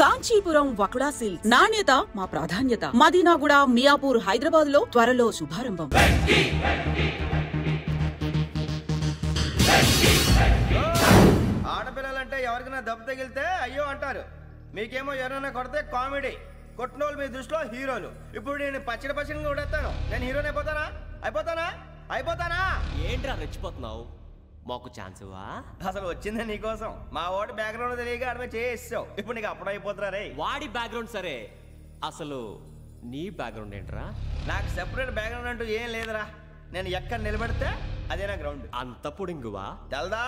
Kanchipuram వకుడా silks నాణ్యత మా ప్రాధాన్యత. మదీనాగూడ, మియాపూర్, హైదరాబాద్ లో త్వరలో శుభారంభం. ఆడపిల్లలంటే ఎవరికైనా దెబ్బ తగిలితే అయ్యో అంటారు, మీకేమో ఎవరైనా కొడితే కామెడీ. కొట్టిన వాళ్ళు మీ దృష్టిలో హీరోలు. ఇప్పుడు నేను పచ్చడిగా కొడేస్తాను, నేను హీరోని అయిపోతానా? ఏంట్రా రెచ్చిపోతున్నావు? మాకు ఛాన్స్ ఇవ్వా? అసలు వచ్చిందే నీకోసం. మా వాడి బ్యాక్గ్రౌండ్ తెలియక ఆడమే చేసావు. ఇప్పుడు నీకు అప్పుడు అయిపోతున్నా రే. వాడి బ్యాక్గ్రౌండ్ సరే, అసలు నీ బ్యాక్గ్రౌండ్ ఏంట్రా? నాకు సెపరేట్ బ్యాక్గ్రౌండ్ అంటూ ఏం లేదురా. నేను ఎక్కడ నిలబెడితే అదే నా గ్రౌండ్. అంత పొడింగువా? తెల్దా?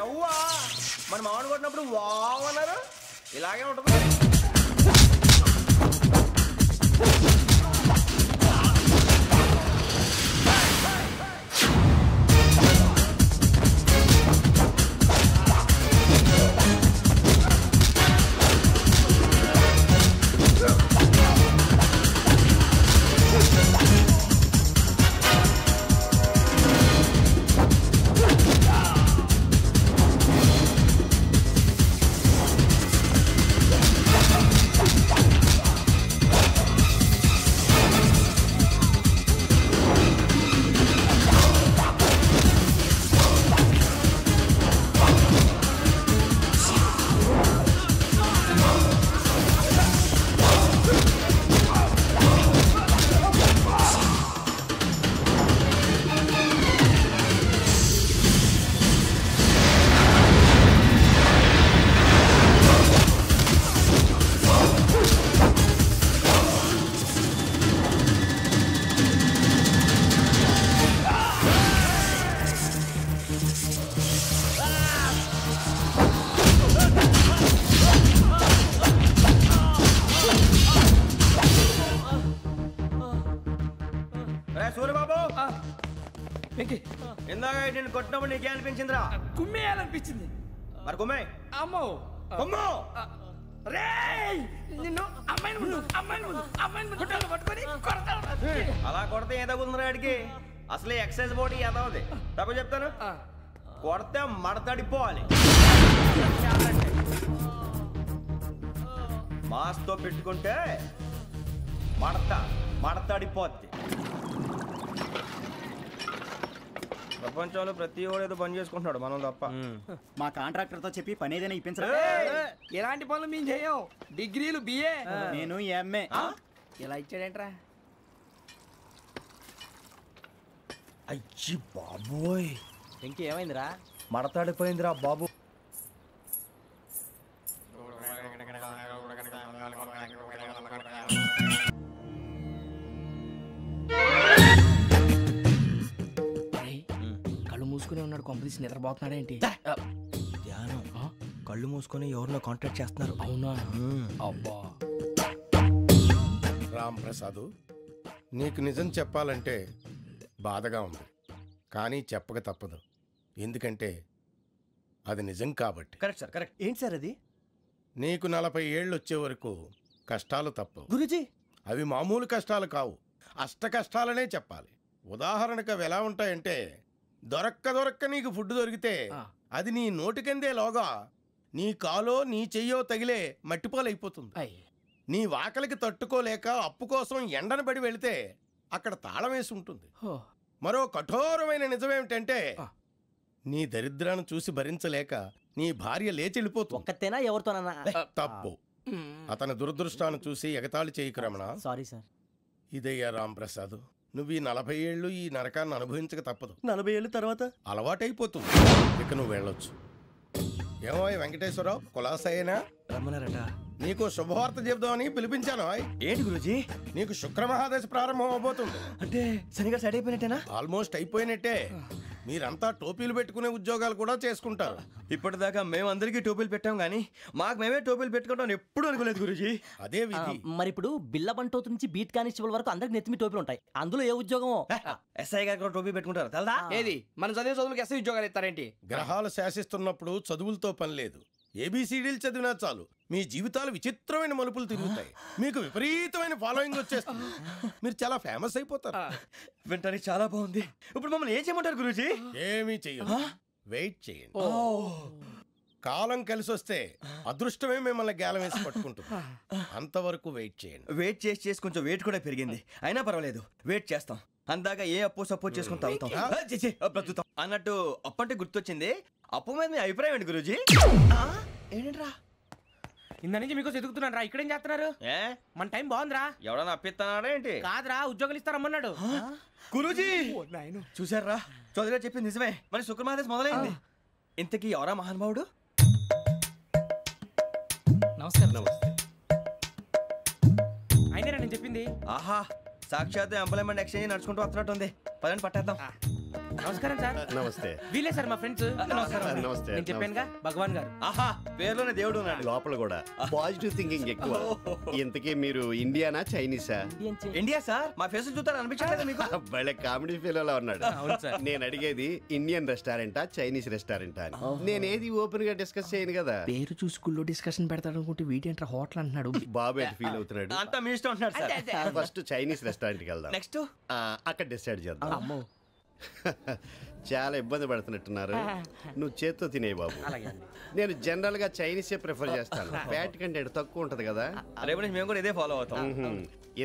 ఎవ్వా మన మామిడి కొట్టినప్పుడు వావ్ అన్నారు, ఇలాగే ఉంటుంది. సూర్యబాబు, ఇందాక నేను కొట్టినప్పుడు నీకే అనిపించిందిరా? కుమ్మేయాలనిపించింది. మరి కుమ్మే. అమ్మో కుమ్ము. నిన్ను అమ్మాయిని పట్టుకొని అలా కొడితే ఏ తగ్గుతుందిరా ఆడికి? అసలే ఎక్సైజ్ బాడీ ఏదవుది. తప్పు చెప్తాను, కొడితే మడతడిపోవాలి. మాస్తో పెట్టుకుంటే మడతడిపోద్ది. ప్రపంచంలో ప్రతి వాడు ఏదో పని చేసుకుంటున్నాడు, మనం తప్ప. మా కాంట్రాక్టర్ తో చెప్పి పని ఏదైనా ఇప్పించరా? ఎలాంటి పనులు మేము చేయం. డిగ్రీలు బిఏ, నేను ఎంఏ. ఇలా ఇచ్చాడేంట్రా? అయ్యి బాబోయ్, ఇంకేమైందిరా? మడతాడిపోయిందిరా బాబు. కళ్ళు మూసుకునే ఉన్నాడు, కొంపదీసి నిద్రపోతున్నాడేంటి? ధ్యానం. కళ్ళు మూసుకొని ఎవరినో కాంటాక్ట్ చేస్తున్నారు. అవునా? అబ్బా రామ్ ప్రసాద్, నీకు నిజం చెప్పాలంటే బాధగా ఉంది, కానీ చెప్పక తప్పదు. ఎందుకంటే అది నిజం కాబట్టి. Correct sir, correct. ఏంటి సార్ అది? నీకు 40 ఏళ్ళు వచ్చే వరకు కష్టాలు తప్పవు గురూజీ. అవి మామూలు కష్టాలు కావు, అష్ట కష్టాలనే చెప్పాలి. ఉదాహరణకు అవి ఎలా ఉంటాయంటే, దొరక్క నీకు ఫుడ్ దొరికితే అది నీ నోటికందే లోగా నీ కాలో నీ చెయ్యో తగిలే మట్టిపాలైపోతుంది. నీ వాకలికి తట్టుకోలేక అప్పు కోసం ఎండను పడి వెళితే అక్కడ తాళం వేసి ఉంటుంది. మరో కఠోరమైన నిజమేమిటంటే, నీ దరిద్రాన్ని చూసి భరించలేక నీ భార్య లేచి వెళ్ళిపోతుంది. ఒక్కతేనా ఎవరితోనన్నా? తప్పు. అతని దురదృష్టాన్ని చూసి ఎగతాళి చేయకు రమణ. Sorry sir. ఇదయ్యా రాంప్రసాద్, నువ్వు ఈ 40 ఏళ్ళు ఈ నరకాన్ని అనుభవించక తప్పదు. 40 ఏళ్ళ తర్వాత అలవాటైపోతుంది. ఇక నువ్వు వెళ్ళొచ్చు. ఏమో వెంకటేశ్వరరావు, కులాసైనా రమ్మన్నారట. నీకు శుభవార్త చెబుదామని పిలిపించాను. ఏంటి గురూజీ? నీకు శుక్రమహాదశ ప్రారంభం అవబోతుంది. అంటే శనిగా సెట్ అయిపోయినట్టేనా? ఆల్మోస్ట్ అయిపోయినట్టే. మీరంతా టోపీలు పెట్టుకునే ఉద్యోగాలు కూడా చేసుకుంటారు. ఇప్పటిదాకా మేమందరికీ టోపీలు పెట్టాం గానీ మాకు మేమే టోపీలు పెట్టుకుంటాం ఎప్పుడు అనుకోలేదు గురూజీ. అదే విధి. మరి ఇప్పుడు బిల్ల బంటోతు నుంచి బీట్ కానిస్టేబుల్ వరకు అందరికి నెత్తిమి టోపీలు ఉంటాయి. అందులో ఏ ఉద్యోగమో? ఎస్ఐ గారు కూడా టోపీ పెట్టుకుంటారు తెలదా? ఏది మన చదివే చదువులకు ఎస్ఐ ఉద్యోగాలు ఇస్తారేంటి? గ్రహాలు శాసిస్తున్నప్పుడు చదువులతో పని లేదు, ఏబిసిడీలు చదివినా చాలు మీ జీవితాలు విచిత్రమైన మలుపులు తిరుగుతాయి. మీకు విపరీతమైన ఫాలోయింగ్ వచ్చేస్తుంది. మీరు చాలా ఫేమస్ అయిపోతారు. వింటానికి చాలా బాగుంది. ఇప్పుడు మమ్మల్ని ఏం చేయమంటారు గురూజీ? ఏమీ చెయ్యదు, వెయిట్ చేయండి. కాలం కలిసి వస్తే అదృష్టమే మిమ్మల్ని గేలం వేసి పట్టుకుంటుంది. అంతవరకు వెయిట్ చేయండి. వెయిట్ చేసి కొంచెం వెయిట్ కూడా పెరిగింది. అయినా పర్వాలేదు, వెయిట్ చేస్తాం. అందాక ఏ అప్పు సపోర్ట్ చేసుకుని తాగుతాం, బ్రతుకుతాం అన్నట్టు. అప్పు అంటే గుర్తొచ్చింది. అప్పు మీద మీ అభిప్రాయం ఏంటి గురూజీ? ఏంటరా ఇంత నుంచి మీకు ఎదుగుతున్నాను రా. ఇక్కడేం చేస్తున్నారు? మన టైం బాగుందిరా. ఎవడన్నా అప్పిస్తున్నాడా ఏంటి? కాదురా, ఉద్యోగాలు ఇస్తారమ్మన్నాడు గురూజీ. చూసారా, చౌదరిగా చెప్పింది నిజమే. మరి శుక్రమాదేశ్ మొదలైంది. ఇంతకీ ఎవరా మహానుభావుడు? నమస్కారం. అయినా నేను చెప్పింది. ఆహా, సాక్షాత్ ఎంప్లాయ్మెంట్ ఎక్స్చేంజ్ నడుచుకుంటూ వస్తున్నట్టు ఉంది. పదండి పట్టేద్దాం. నమస్కారం సార్. నమస్తే. వీలే సార్ మా ఫ్రెండ్స్. నమస్తే. నేను చెప్పానుగా భగవాన్ గారు. ఆహా, పేర్లోనే దేవుడు ఉన్నాడు. లోపల కూడా పాజిటివ్ థింకింగ్ ఎక్కువ. ఇంతకీ మీరు ఇండియానా చైనీసా? India sir. మా ఫేస్ చూస్తారు అనిపించలేదు మీకు? భలే కామెడీ ఫీల్ అలా ఉన్నాడు. అవును సార్. నేను అడిగేది ఇండియన్ రెస్టారెంటా చైనీస్ రెస్టారెంటా అని. నేనేది ఓపెన్ గా డిస్కస్ చేయను కదా. పేరు చూసి స్కూల్లో డిస్కషన్ పెడతాడు అనుకుంటే వీటేంట్రా హోటల్ అంటున్నాడు. బాబు ఎట్ ఫీల్ అవుతున్నాడు. అంతా మీ ఇష్టం అంటున్నాడు సార్. ఫస్ట్ చైనీస్ రెస్టారెంట్ కి వెళ్దాం. నెక్స్ట్ అక్కడ డిసైడ్ చేద్దాం. అమ్మో, చాలా ఇబ్బంది పడుతున్నట్టున్నారు. నువ్వు చేత్తో తినే బాబు. నేను జనరల్ గా చైనీసే ప్రిఫర్ చేస్తాను. ఫ్యాట్ కంటెంట్ తక్కువ ఉంటది కదా. రేపు నుంచి మేము కూడా ఇదే ఫాలో అవుతాం.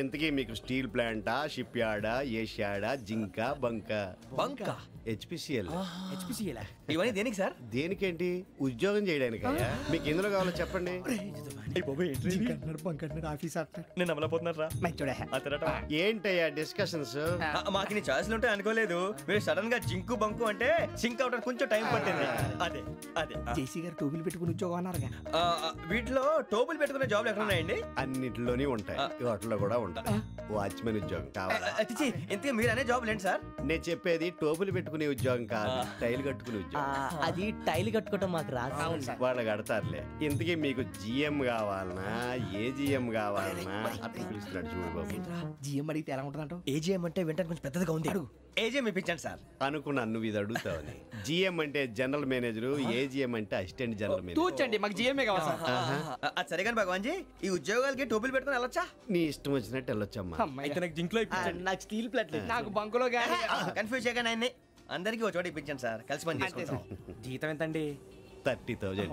ఎంతకీ మీకు స్టీల్ ప్లాంటా, షిప్ యార్డా, ఏషియాడా, జింక, బంకా? బంకా, హెచ్పిసిఎల్. ఇవన్నీ దేనికి సార్? దేనికేంటి? ఉద్యోగం చేయడానికి. మీకు ఎందులో కావాలో చెప్పండి. నేను అమలపోతున్నారా? ఏంటయ్యా డిస్కషన్స్? మాకు నీ ఛాయిస్లు ఉంటాయి అనుకోలేదు. మీరు సడన్ గా జింకు బంకు అంటే సింక్ అవడానికి కొంచెం టైం పట్టింది. అదే అదే జేసీ గారు టోబీలు పెట్టుకుని ఉద్యోగం అన్నారుగా. వీటిలో టోబుల్ పెట్టుకునే జాబ్లు ఎక్కడ ఉన్నాయండి? అన్నిటిలోనే ఉంటాయి, వాటిలో కూడా ఉంటాయి. వాచ్మెన్ ఉద్యోగం కావాలా? ఇంతకీ మీరు అనే జాబ్ ఏంటి సార్? నేను చెప్పేది టోపులు పెట్టుకునే ఉద్యోగం కాదు, టైల్ కట్టుకునే ఉద్యోగం. అది టైల్ కట్టుకోవటం మాకు రాదు. వాళ్ళు కడతారులే. ఇంతకీ మీకు జిఎం కావాలనా, ఏ జిఎం కావాలనా? అట్లా పిలుస్తున్నాడు చూడు బాబు. జిఎం అడిగితే ఎలా ఉంటుందంట? ఏజీఎం అంటే వింటానికి కొంచెం పెద్దదిగా ఉంది. ఏజీఎం ఇప్పించండి సార్. అనుకున్నాను నువ్వు ఇది అడుగుతావని. జిఎం అంటే జనరల్ మేనేజర్, ఏజిఎం అంటే అసిస్టెంట్ జనరల్ మేనేజర్. తూచండి, మాకు జిఎంఏ కావాలి సార్. అది సరే కానీ భగవాన్ జీ, ఈ ఉద్యోగాలకి టోపులు పెట్టుకుని వెళ్ళొచ్చా? నీ ఇష్టం వచ్చినట్టు వెళ్ళొచ్చమ్మా. అయితే నాకు జింక్లో నాకు స్టీల్ ప్లేట్ నాకు బంకులో గానీ. కన్ఫ్యూజ్ చేయగానే ఆయన్ని అందరికీ ఒక చోట ఇప్పించండి సార్. కలిసి పని చేసుకుంటాం. జీతం ఎంతండి? 30,000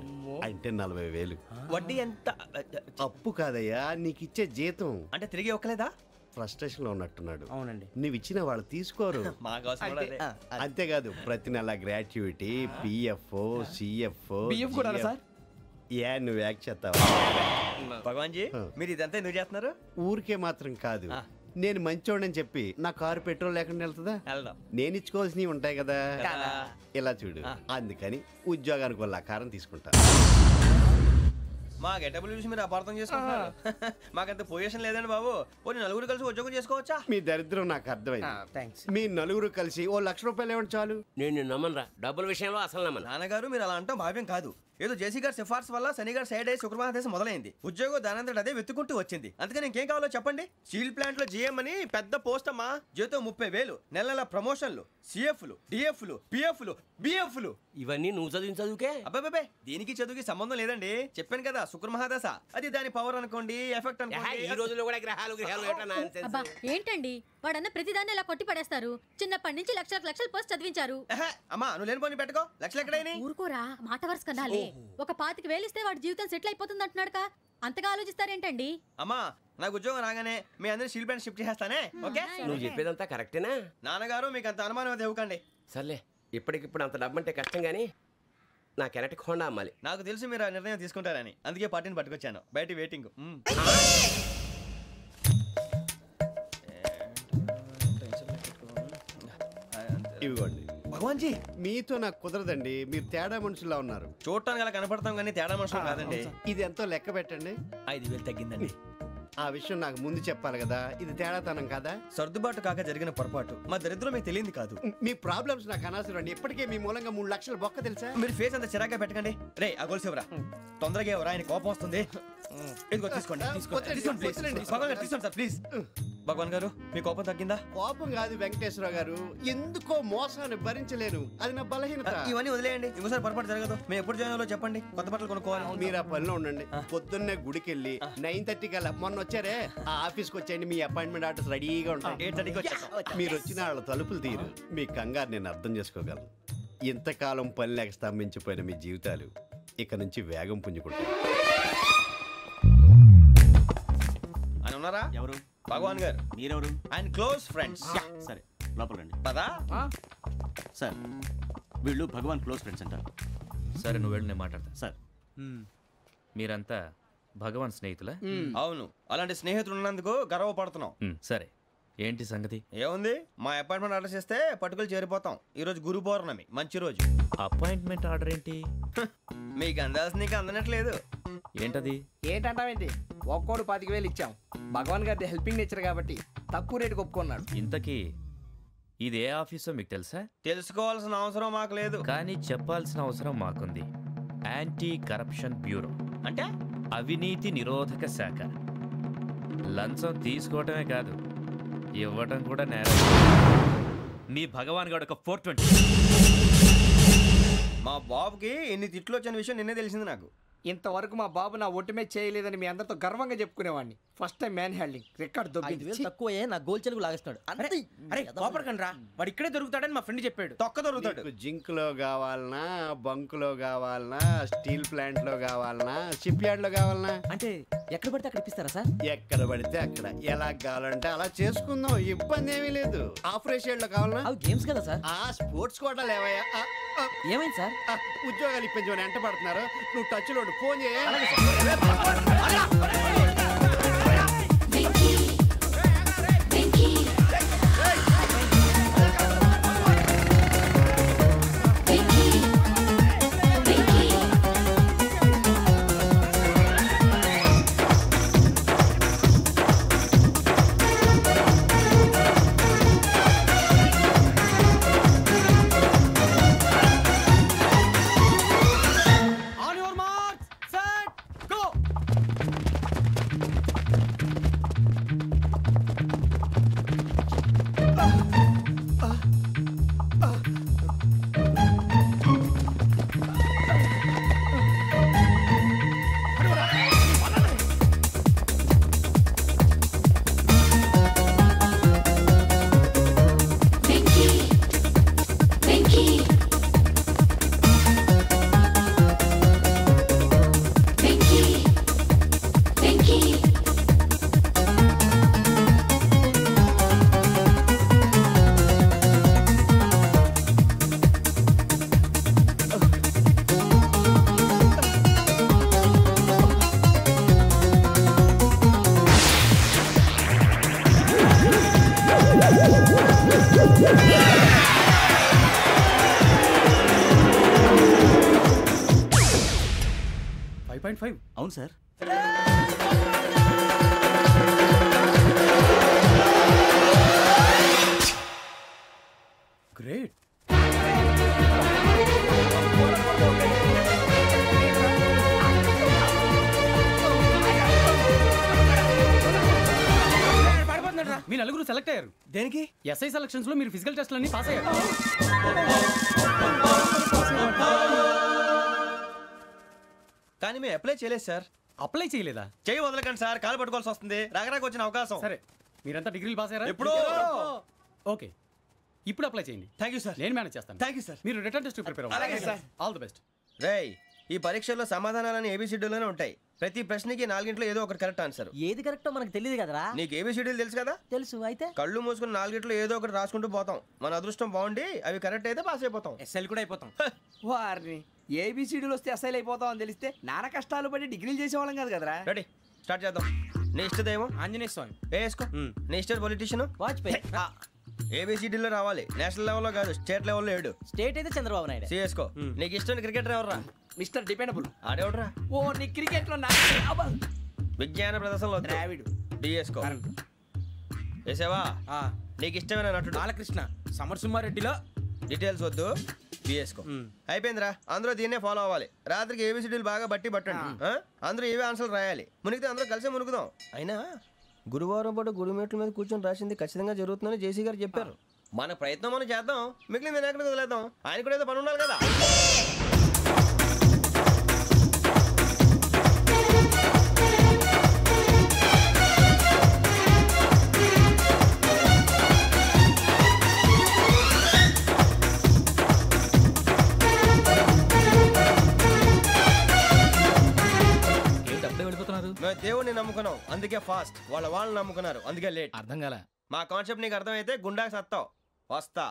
అంటే 40,000. వడ్డీ ఎంత? అప్పు కాదయ్యా, నీకు ఇచ్చే జీతం. అంటే తిరిగి ఒక్కలేదా? ఫ్రస్ట్రేషన్ లో ఉన్నట్టున్నాడు. అవునండి. నువ్వు ఇచ్చిన వాళ్ళు తీసుకోరు. అంతేకాదు ప్రతి నెల గ్రాట్యుటీ, పిఎఫ్, సిఎఫ్. బిఎఫ్ కూడా సార్? ఏ నువ్వు యాక్ట్ చేస్తావా? భగవాన్ జీ, మీరు ఇదంతా ఎందుకు చేస్తున్నారు? ఊరికే మాత్రం కాదు, నేను మంచోడని చెప్పి నా కారు పెట్రోల్ లేకుండా వెళ్తుందా? నేను ఇచ్చుకోవాల్సినవి ఉంటాయి కదా. ఇలా చూడు, అందుకని ఉద్యోగానికి వాళ్ళ ఆకారం తీసుకుంటా. మా గెటబుల్ చూసి మీరు అపార్థం చేసుకుంటున్నారు. మాకంత పొజిషన్ లేదండి బాబు. పోనీ నలుగురు కలిసి ఉద్యోగం చేసుకోవచ్చా? మీ దరిద్రం నాకు అర్థమైంది. మీ నలుగురు కలిసి ఓ ₹1,00,000 ఇవ్వండి చాలు. నేను నమ్మనరా, డబ్బుల విషయంలో అసలు నమ్మను. నాన్నగారు మీరు అలా అంటాం భావ్యం కాదు. ఏదో జేసీ గారి సిఫార్సు వల్ల శని గారు సైడ్ అయ్యి శుక్రవారం మొదలైంది. ఉద్యోగం దానంతటి అదే వెతుకుంటూ వచ్చింది. అందుకని ఇంకేం కావాలో చెప్పండి. స్టీల్ ప్లాంట్ లో జిఎం అని పెద్ద పోస్ట్ అమ్మా. జీతం 30,000, నెల నెల ప్రమోషన్లు, సిఎఫ్లు, డిఎఫ్లు, పిఎఫ్లు, బిఎఫ్లు. ఇవన్నీ నువ్వు చదివిన చదువుకే? అబ్బాబే, దీనికి చదువుకి సంబంధం లేదండి. చెప్పాను కదా, శుక్ర మహాదశ. అది దాని పవర్ అనుకోండి, ఎఫెక్ట్ అనుకోండి. ఈ రోజుల్లో కూడా గ్రహాలు అబ్బా ఏంటండి వాడన్న ప్రతిదాన్ని ఇలా కొట్టి పడేస్తారు. చిన్నప్పటి నుంచి లక్షలు పోస్ట్ చదివించారు. అమ్మా నువ్వు లేని పోనీ పెట్టుకో. లక్షలు ఎక్కడైనా ఊరుకోరా, మాట వరుస కదాలే. ఒక 25,000 ఇస్తే వాడి జీవితం సెటిల్ అయిపోతుంది అంటున్నాడుగా. అంతగా ఆలోచిస్తారేంటండి? అమ్మా నాకు ఉద్యోగం రాగానే మీ అందరి స్టీల్ ప్లాంట్ షిఫ్ట్ చేస్తానే. ఓకే, నువ్వు చెప్పేదంతా కరెక్టేనా? నాన్నగారు మీకు అంత అనుమానం అది ఇవ్వకండి. సర్లే, ఇప్పటికిప్పుడు అంత డబ్బు అంటే కష్టం కానీ నాకు ఎలక్ట్రిక్ హోండా అమ్మాలి. నాకు తెలుసు మీరు ఆ నిర్ణయం తీసుకుంటారని, అందుకే పార్టీని పట్టుకొచ్చాను. బయట వెయిటింగ్. ఇవ్వండి. భగవాన్ జీ, మీతో నాకు కుదరదండి. మీరు తేడా మనుషుల్లా ఉన్నారు. చూడటానికి అలా కనపడతాం కానీ తేడా మనుషులు కాదండి. ఇది ఎంతో లెక్క పెట్టండి. 5,000 తగ్గిందండి. ఆ విషయం నాకు ముందు చెప్పాలి కదా. ఇది తేడాతనం కదా. సర్దుబాటు కాక జరిగిన పొరపాటు. మా దరిద్రం మీకు తెలియదు కాదు. మీ ప్రాబ్లమ్స్ నాకు అనవసరం అండి. ఇప్పటికే మీ మూలంగా 3 లక్షల బొక్క తెలుసా. మీరు ఫేస్ అంత చిరాగ్గా పెట్టకండి. రే ఆ గొలుసు ఎవరా? తొందరగా ఎవరా, ఆయన కోపం వస్తుంది. ఇదిగో తీసుకోండి. తీసుకోండి ప్లీజ్. తీసుకోండి సార్ ప్లీజ్. భగవాన్ గారు మీ కోపం తగ్గిందా? కోపం కాదు వెంకటేశ్వర గారు, ఎందుకో మోసాన్ని భరించలేను, అది నా బలహీనత. ఇవన్నీ వదిలేయండి, ఇంకోసారి పొరపాటు జరగదు. మేము ఎప్పుడు జాయిన్ అవ్వాలో చెప్పండి, కొత్త బట్టలు కొనుక్కోవాలి. మీరు ఆ పనిలో ఉండండి. పొద్దున్నే గుడికి వెళ్ళి 9:30 కల్లా, మొన్న వచ్చారే ఆ ఆఫీస్కి వచ్చేయండి, మీ అపాయింట్మెంట్ ఆర్డర్స్ రెడీగా ఉంటాయి. 8:30కి వచ్చేస్తాం. మీరు వచ్చిన వాళ్ళ తలుపులు తీరు. మీ కంగారు నేను అర్థం చేసుకోగలను. ఇంతకాలం పని లేక స్తంభించిపోయిన మీ జీవితాలు ఇక నుంచి వేగం పుంజుకుంటాయి. ఆయన ఉన్నారా? ఎవరు? భగవాన్ గారు. మీరెవరు? ఆయన క్లోజ్ ఫ్రెండ్స్. సరే లోపల రండి. పదా సార్ వీళ్ళు భగవాన్ క్లోజ్ ఫ్రెండ్స్ అంటారు. సరే నువ్వు వెళ్ళి నేను మాట్లాడతా. సార్ మీరంతా భగవాన్ స్నేహితులా? అవును, అలాంటి స్నేహితులు ఉన్నందుకు గర్వపడుతున్నాం. సరే ఏంటి సంగతి? ఏముంది, మా అపాయింట్మెంట్ ఆర్డర్ చేస్తే పట్టుకులు చేరిపోతాం. ఈ రోజు గురు పౌర్ణమి, మంచి రోజు. అపాయింట్మెంట్ ఆర్డర్ ఏంటి? మీకు అందాల్సిన నీకు అందనట్లేదు. ఏంటది? ఏంటంటావేంటి? ఒక్కోడు 25,000 ఇచ్చాం. భగవాన్ గారి హెల్పింగ్ నేచర్ కాబట్టి తక్కువ రేటుకి ఒప్పుకున్నాడు. ఇంతకీ ఇది ఏ ఆఫీసో మీకు తెలుసా? తెలుసుకోవాల్సిన అవసరం మాకు లేదు, కానీ చెప్పాల్సిన అవసరం మాకుంది. యాంటీ కరప్షన్ బ్యూరో అంటే అవినీతి నిరోధక శాఖ. లంచం తీసుకోవటమే కాదు, ఇవ్వటం కూడా నేరం. మీ భగవాన్ గారు ఒక 420. మా బాబుకి ఎన్ని తిట్లు వచ్చిన విషయం నిన్నే తెలిసింది నాకు. ఇంతవరకు మా బాబు నా ఒట్టుమే చేయలేదని మీ అందరితో గర్వంగా చెప్పుకునేవాడిని. First time man handing record దొబ్బింది. తక్కువ నా గోల్ చెలుగు లాగేస్తున్నాడు. అరే కోపడకండి రా, వాడు ఇక్కడే దొరుకుతాడని మా ఫ్రెండ్ చెప్పాడు. తొక్క దొరుకుతాడు. జింక్ లో కావాలనా, బంక్ లో కావాలనా, స్టీల్ ప్లాంట్ లో కావాలనా, షిప్ యార్డ్ లో కావాలనా? అంటే ఎక్కడ పడితే అక్కడ ఇప్పిస్తారా సార్? ఎక్కడ పడితే అక్కడ, ఎలా కావాలంటే అలా చేసుకుందాం, ఇబ్బంది ఏమీ లేదు. ఆపరేషన్ లో కావాలనా? అవి గేమ్స్ కదా సార్. ఆ స్పోర్ట్స్ కోటా లేవయ్యా. ఏమైంది సార్? ఉద్యోగాలు ఇప్పించమని ఎంట పడుతున్నారు. నువ్వు టచ్ లో ఫోన్ చేయ. అవును సార్. గ్రేట్. మీ నలుగురు సెలెక్ట్ అయ్యారు. దేనికి? ఎస్ఐ సెలక్షన్స్ లో మీరు ఫిజికల్ టెస్ట్లన్నీ పాస్ అయ్యారు. కానీ మేము అప్లై చేయలేదు సార్. అప్లై చేయలేదా? చేయి వదలకండి సార్, కాలు పట్టుకోవాల్సి వస్తుంది. రాగరాకు వచ్చిన అవకాశం. సరే మీరంతా డిగ్రీలు పాస్ అయ్యారా? ఎప్పుడో. ఓకే, ఇప్పుడు అప్లై చేయండి. Thank you sir. నేను మేనేజ్ చేస్తాను. Thank you sir. మీరు రిటర్న్ టెస్ట్ ప్రిపేర్ అవ్వండి. అలాగే సార్. All the best. రేయ్, ఈ పరీక్షల్లో సమాధానాలని ఏబిసిడ్యూల్లోనే ఉంటాయి. ప్రతి ప్రశ్నకి 4 ఏదో ఒకటి కరెక్ట్ ఆన్సర్. ఏది కరెక్టో మనకు తెలియదు కదరా. నీకు ఏబిసిడ్యూల్ తెలుసు కదా? తెలుసు. అయితే కళ్ళు మూసుకుని 4 ఏదో ఒకటి రాసుకుంటూ పోతాం. మన అదృష్టం బాగుండి అవి కరెక్ట్ అయితే పాస్ అయిపోతాం. ఎస్ఎల్ కూడా అయిపోతాం. వారిని ఏబిసిడీలు వస్తే అసైల్ అయిపోతాం అని తెలిస్తే నాన్న కష్టాలు పడి డిగ్రీలు చేసేవాళ్ళం కాదు కదరా. రెడీ, స్టార్ట్ చేద్దాం. నీ ఇష్టదేమో ఆంజనేయ స్వామి. వేసుకో. నీ ఇష్ట పొలిటీషియన్ వాజ్పేయి. ఏబిసిడీలో రావాలి, నేషనల్ లెవెల్లో కాదు, స్టేట్ లెవెల్లో 7. స్టేట్ అయితే చంద్రబాబు నాయుడు. సిఎస్కో. నీకు ఇష్టం క్రికెటర్ ఎవర్రా? Mister dependable. ఆడేవడరా? ఓ నీ క్రికెట్ లో విజ్ఞాన ప్రదర్శనలో ద్రావిడు. డిఎస్కో. వేసావా? నీకు ఇష్టమైన నటుడు? బాలకృష్ణ. సమర్ సుమారెడ్డిలో డీటెయిల్స్ వద్దు, బిఎస్కో. అయిపోయిందిరా, అందరూ దీన్నే ఫాలో అవ్వాలి. రాత్రికి ఏబిసిడీలు బాగా బట్టి పట్టండి. అందరూ ఏవే ఆన్సర్లు రాయాలి. మునిగితే అందరూ కలిసి మునుగుదాం. అయినా గురువారం పాటు గురుమేట్ల మీద కూర్చొని రాసింది ఖచ్చితంగా జరుగుతుందని జేసీ గారు చెప్పారు. మన ప్రయత్నం మనం చేద్దాం, మిగిలింది నేను ఎక్కడికి వదిలేద్దాం. ఆయన కూడా ఏదో పని ఉండాలి కదా. మేము దేవుడిని నమ్ముకున్నాం అందుకే ఫాస్ట్, వాళ్ళని నమ్ముకున్నారు అందుకే లేట్. అర్థం కాలే. మా కాన్సెప్ట్ నీకు అర్థమైతే గుండా సత్తావు. వస్తా.